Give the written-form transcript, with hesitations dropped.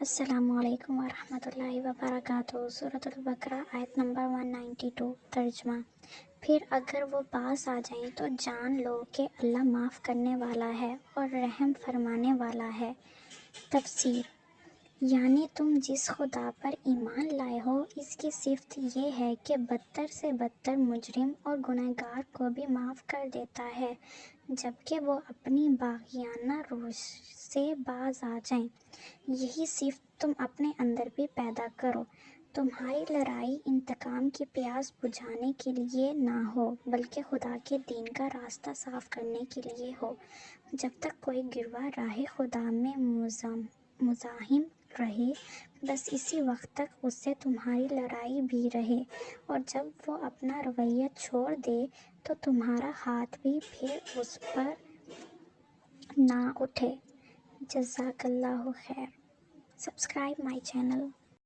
السلام علیکم ورحمۃ اللہ وبرکاتہ۔ سورۃ البقرہ آیت نمبر 192 ترجمہ۔ پھر اگر وہ باز آ جائیں تو جان لو کہ اللہ معاف کرنے والا ہے اور رحم فرمانے والا ہے۔ تفسیر: یعنی تم جس خدا پر ایمان لائے ہو اس کی صفت یہ ہے کہ بدتر سے بدتر مجرم اور گنہگار کو بھی معاف کر دیتا ہے جبکہ وہ اپنی باغیانہ روش سے باز آ جائیں۔ یہی صفت تم اپنے اندر بھی پیدا کرو۔ تمہاری لڑائی انتقام کی پیاس بجھانے کے لیے نہ ہو بلکہ خدا کے دین کا راستہ صاف کرنے کے لیے ہو۔ جب تک کوئی گروہ راہ خدا میں مزاحم رہے بس اسی وقت تک اس سے تمہاری لڑائی بھی رہے، اور جب وہ اپنا رویہ چھوڑ دے تو تمہارا ہاتھ بھی پھر اس پر نہ اٹھے۔ جزاک اللہ خیر۔ Subscribe my channel.